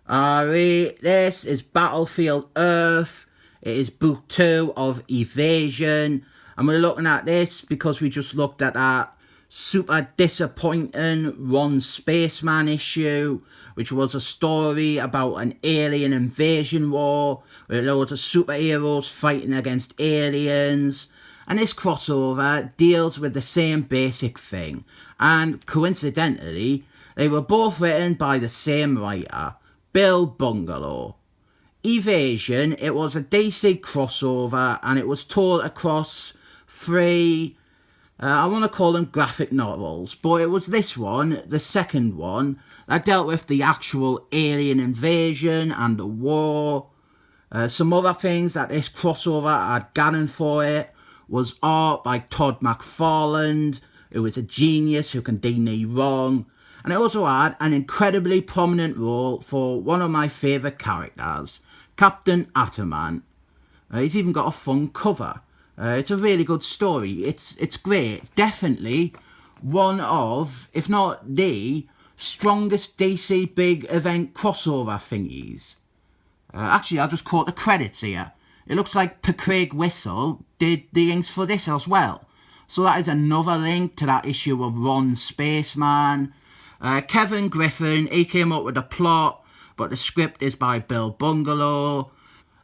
This is Battlefield Earth. It is book 2 of Evasion. And we're looking at this because we just looked at that super disappointing Ron Spaceman issue, which was a story about an alien invasion war with loads of superheroes fighting against aliens. And this crossover deals with the same basic thing. And coincidentally, they were both written by the same writer, Bill Bungalow. Evasion, it was a DC crossover and it was told across 3, I want to call them graphic novels, but it was this one, the second one, that dealt with the actual alien invasion and the war. Some other things that this crossover had gotten for it was art by Todd McFarlane, who is a genius who can do no wrong. And it also had an incredibly prominent role for one of my favourite characters, Captain Ataman. He's even got a fun cover. It's a really good story. It's great. Definitely one of, if not the, strongest DC big event crossover thingies. Actually, I'll just quote the credits here. It looks like Craig Whistle did the inks for this as well. So that is another link to that issue of Ron Spaceman. Kevin Giffen, he came up with the plot, but the script is by Bill Bungalow.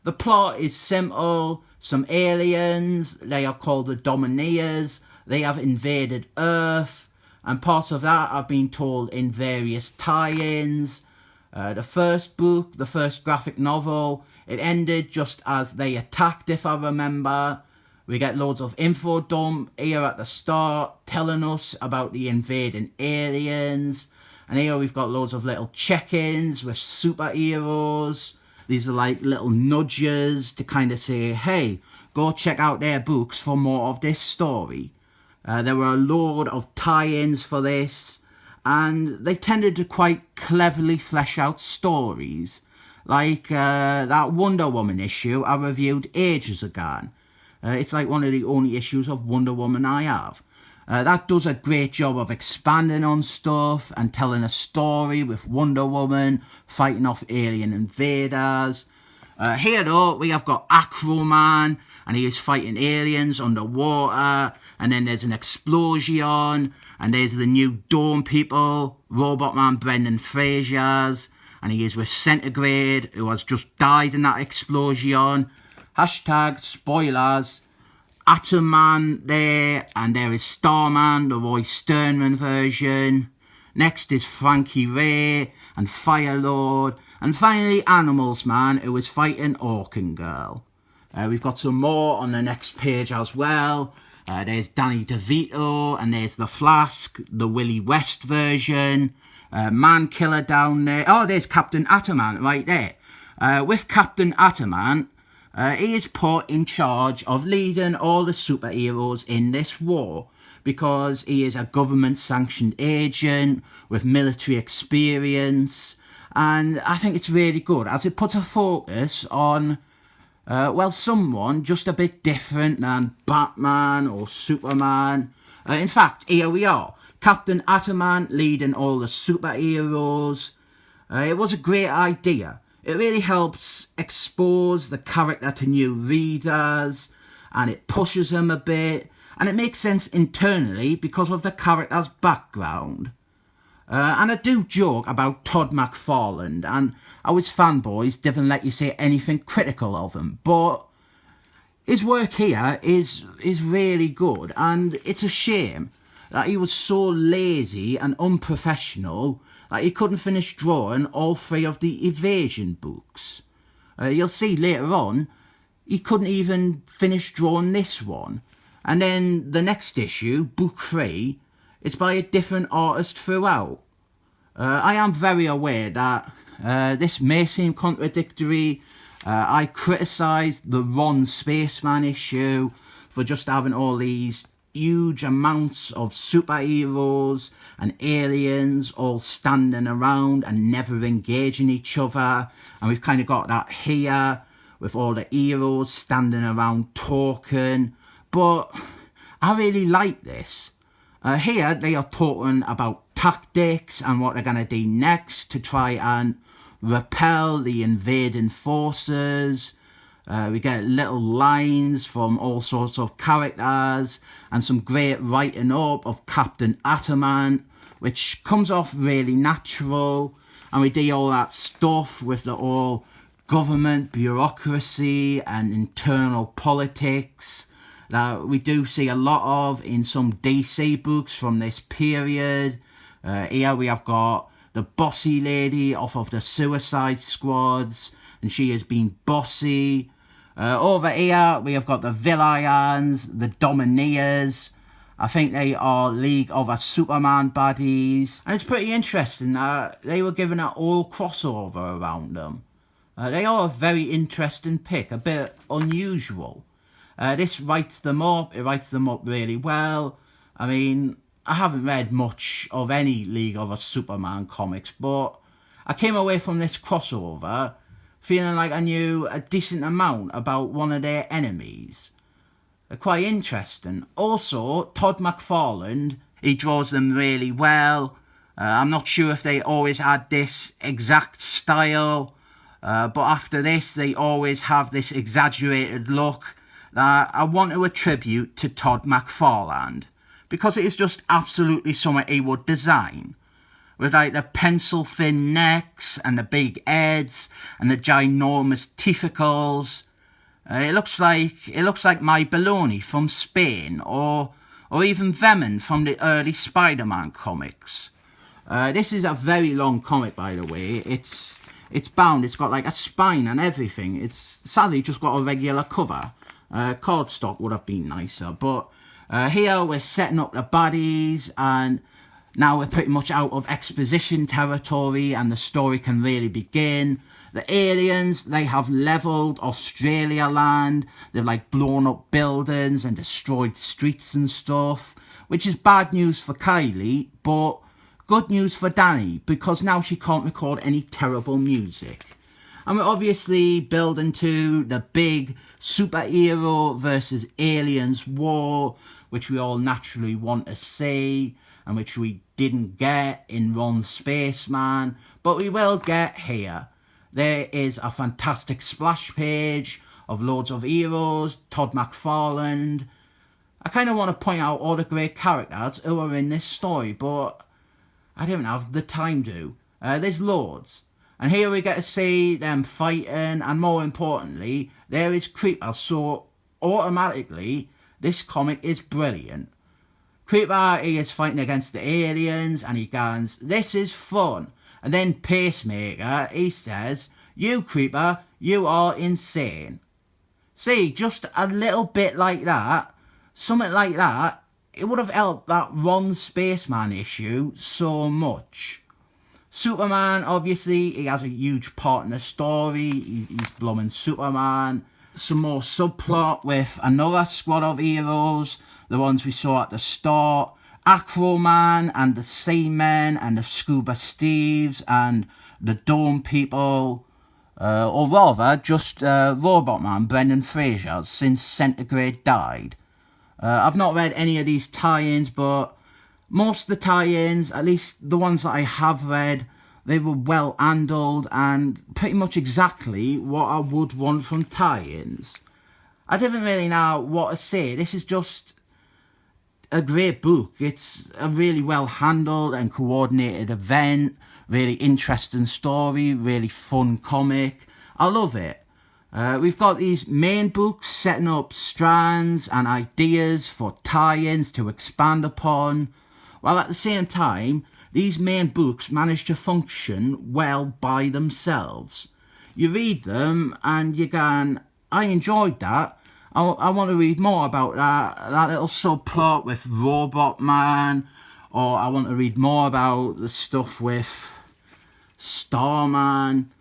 The plot is simple. Some aliens, they are called the Domineers. They have invaded Earth, and parts of that have been told in various tie-ins. The first book, the first graphic novel, it ended just as they attacked, if I remember. We get loads of info dump here at the start, telling us about the invading aliens. And here we've got loads of little check-ins with superheroes. These are like little nudges to kind of say, hey, go check out their books for more of this story. There were a load of tie-ins for this, and they tended to quite cleverly flesh out stories. Like that Wonder Woman issue I reviewed ages ago. It's like one of the only issues of Wonder Woman I have. That does a great job of expanding on stuff and telling a story with Wonder Woman fighting off alien invaders. Here though, we have got Acroman, and he is fighting aliens underwater, and then there's an explosion, and there's the new Dawn people, Robot Man Brendan Fraser's, and he is with Centigrade, who has just died in that explosion. Hashtag spoilers. Ataman there, and there is Starman, the Roy Sternman version. Next is Frankie Ray and Firelord, and finally Animals Man, who is fighting Orkin Girl. We've got some more on the next page as well. There's Danny DeVito, and there's The Flask, the Willie West version. Man Killer down there. Oh, there's Captain Ataman right there. With Captain Ataman, he is put in charge of leading all the superheroes in this war because he is a government-sanctioned agent with military experience, and I think it's really good as it puts a focus on, someone just a bit different than Batman or Superman. In fact, here we are, Captain Ataman leading all the superheroes. It was a great idea. It really helps expose the character to new readers, and it pushes them a bit, and it makes sense internally because of the character's background. And I do joke about Todd McFarlane, and how his fanboys didn't let you say anything critical of him, but his work here is really good, and it's a shame that he was so lazy and unprofessional that he couldn't finish drawing all 3 of the Evasion books. You'll see later on, he couldn't even finish drawing this one. And then the next issue, book 3, it's by a different artist throughout. I am very aware that this may seem contradictory. I criticised the Ron Spaceman issue for just having all these huge amounts of superheroes and aliens all standing around and never engaging each other, and we've kind of got that here with all the heroes standing around talking, but I really like this. Here they are talking about tactics and what they're going to do next to try and repel the invading forces. We get little lines from all sorts of characters and some great writing up of Captain Atamant, which comes off really natural. And we do all that stuff with the whole government bureaucracy and internal politics that we do see a lot of in some DC books from this period. Here we have got the bossy lady off of the Suicide Squads, and she has been bossy. Over here we have got the Villains, the Domineers. I think they are League of a Superman baddies. And it's pretty interesting that they were given an all crossover around them. They are a very interesting pick, a bit unusual. This writes them up, it writes them up really well. I mean, I haven't read much of any League of a Superman comics, but I came away from this crossover feeling like I knew a decent amount about one of their enemies. Quite interesting. Also, Todd McFarlane, he draws them really well. I'm not sure if they always had this exact style, but after this they always have this exaggerated look that I want to attribute to Todd McFarlane, because it is just absolutely something he would design. With like the pencil thin necks and the big heads and the ginormous testicles. It looks like My Baloney from Spain, or even Venom from the early Spider-Man comics. This is a very long comic, by the way. It's bound. It's got like a spine and everything. It's sadly just got a regular cover. Cardstock would have been nicer, but here we're setting up the baddies, and now we're pretty much out of exposition territory, and the story can really begin. The aliens, they have levelled Australia land. They've like blown up buildings and destroyed streets and stuff, which is bad news for Kylie, but good news for Danny, because now she can't record any terrible music. And we're obviously building to the big superhero versus aliens war, which we all naturally want to see, and which we didn't get in Ron Spaceman, but we will get here. There is a fantastic splash page of loads of heroes, Todd McFarlane. I kind of want to point out all the great characters who are in this story, but I don't have the time to. There's loads. And here we get to see them fighting, and more importantly, there is Creeper, so automatically, this comic is brilliant. Creeper, he is fighting against the aliens, and he goes, "This is fun." And then Pacemaker, he says, "You, Creeper, you are insane." See, just a little bit like that, something like that, it would have helped that Ron Spaceman issue so much. Superman, obviously, he has a huge part in the story. He's blooming Superman. Some more subplot with another squad of heroes, the ones we saw at the start. Acroman and the Seamen and the Scuba Steves and the Dome People, or rather just Robot Man Brendan Fraser since Centigrade died. I've not read any of these tie-ins, but most of the tie-ins, at least the ones that I have read, they were well handled and pretty much exactly what I would want from tie-ins. I didn't really know what to say. This is just a great book. It's a really well handled and coordinated event, really interesting story, really fun comic. I love it. We've got these main books setting up strands and ideas for tie-ins to expand upon, while at the same time these main books manage to function well by themselves. You read them and you're going, I enjoyed that. I want to read more about that little subplot with Robot Man, or I want to read more about the stuff with Starman.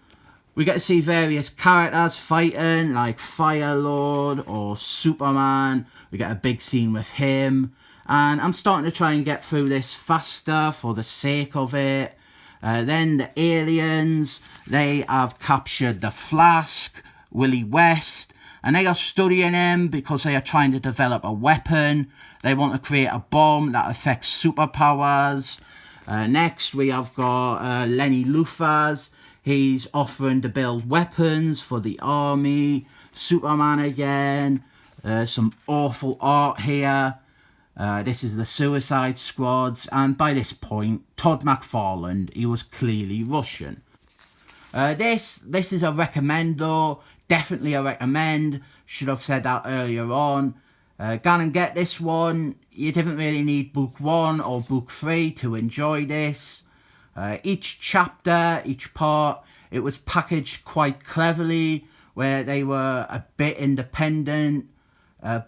We get to see various characters fighting, like Firelord or Superman. We get a big scene with him, and I'm starting to try and get through this faster for the sake of it. Then the aliens, they have captured the Flask, Willie West, and they are studying him because they are trying to develop a weapon. They want to create a bomb that affects superpowers. Next, we have got Lenny Lufas. He's offering to build weapons for the army. Superman again. Some awful art here. This is the Suicide Squads, and by this point, Todd McFarlane, he was clearly Russian. This is a recommend though, definitely a recommend. Should have said that earlier on. Go and get this one. You didn't really need book 1 or book 3 to enjoy this. Each chapter, each part, it was packaged quite cleverly, where they were a bit independent.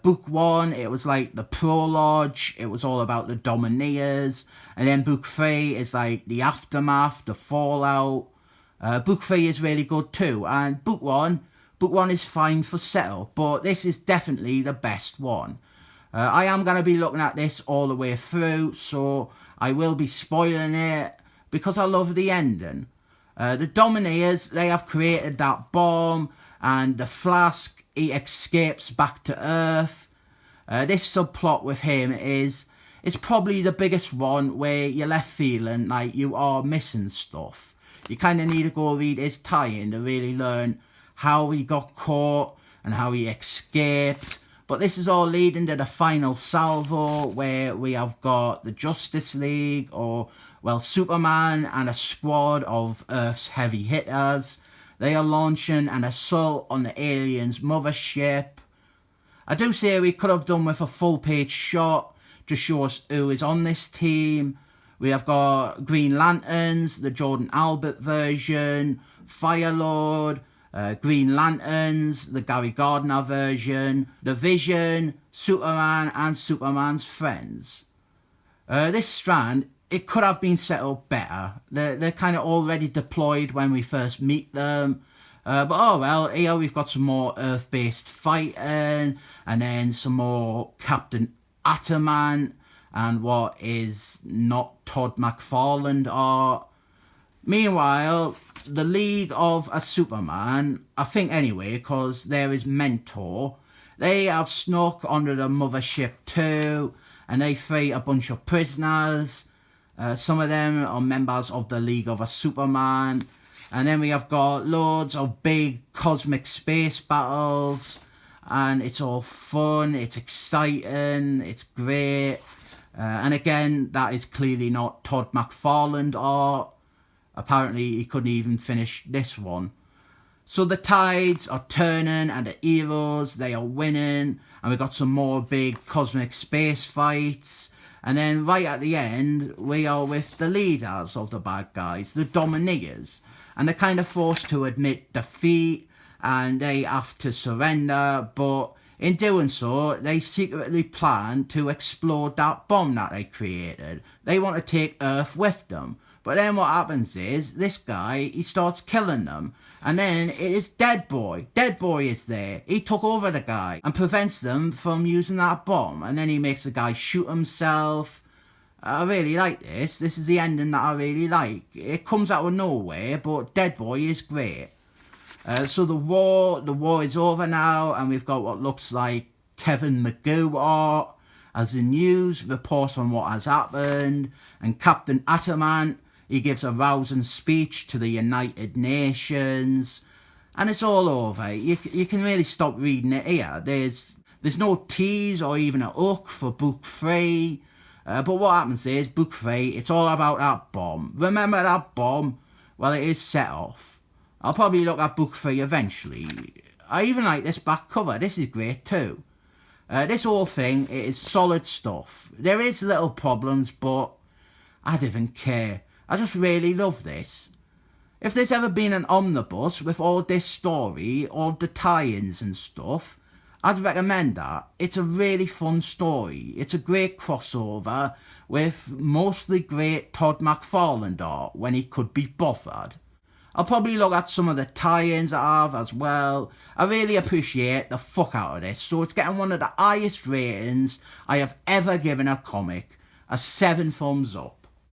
Book 1, it was like the prologue, it was all about the Domineers, and then book 3 is like the aftermath, the fallout. Book 3 is really good too, and book 1 is fine for setup, but this is definitely the best one. I am going to be looking at this all the way through, so I will be spoiling it, because I love the ending. The Domineers, they have created that bomb, and the Flask, he escapes back to Earth. This subplot with him is probably the biggest one, where you're left feeling like you are missing stuff. You kind of need to go read his tie-in to really learn how he got caught and how he escaped. But this is all leading to the final salvo, where we have got the Justice League, or, well, Superman and a squad of Earth's heavy hitters. They are launching an assault on the aliens' mothership. I do say we could have done with a full-page shot to show us who is on this team. We have got Green Lanterns, the Jordan Albert version, Firelord, Green Lanterns, the Gary Gardner version, the Vision, Superman, and Superman's friends. This strand, it could have been set up better. They're kind of already deployed when we first meet them. But oh well, here we've got some more Earth-based fighting, and then some more Captain Atomant, and what is not Todd McFarlane art. Meanwhile, the League of a Superman, I think anyway, because there is Mentor, they have snuck onto the mothership too, and they free a bunch of prisoners. Some of them are members of the League of a Superman. And then we have got loads of big cosmic space battles. And it's all fun, it's exciting, it's great. And again, that is clearly not Todd McFarlane art. Apparently, he couldn't even finish this one. So the tides are turning, and the heroes, they are winning. And we've got some more big cosmic space fights. And then right at the end, we are with the leaders of the bad guys, the Domineers. And they're kind of forced to admit defeat, and they have to surrender. But in doing so, they secretly plan to explode that bomb that they created. They want to take Earth with them. But then what happens is, this guy, he starts killing them. And then it is Dead Boy. Dead Boy is there. He took over the guy and prevents them from using that bomb. And then he makes the guy shoot himself. I really like this. This is the ending that I really like. It comes out of nowhere, but Dead Boy is great. So the war is over now, and we've got what looks like Kevin McGoo art as the news reports on what has happened. And Captain Atomant, he gives a rousing speech to the United Nations, and it's all over. You can really stop reading it here. There's no tease or even a hook for book 3. But what happens is, book 3, it's all about that bomb. Remember that bomb? Well, it is set off. I'll probably look at book 3 eventually. I even like this back cover. This is great too. This whole thing, it is solid stuff. There is little problems, but I didn't care. I just really love this. If there's ever been an omnibus with all this story, all the tie-ins and stuff, I'd recommend that. It's a really fun story. It's a great crossover with mostly great Todd McFarlane art when he could be bothered. I'll probably look at some of the tie-ins I have as well. I really appreciate the fuck out of this, so it's getting one of the highest ratings I have ever given a comic. A 7 thumbs up.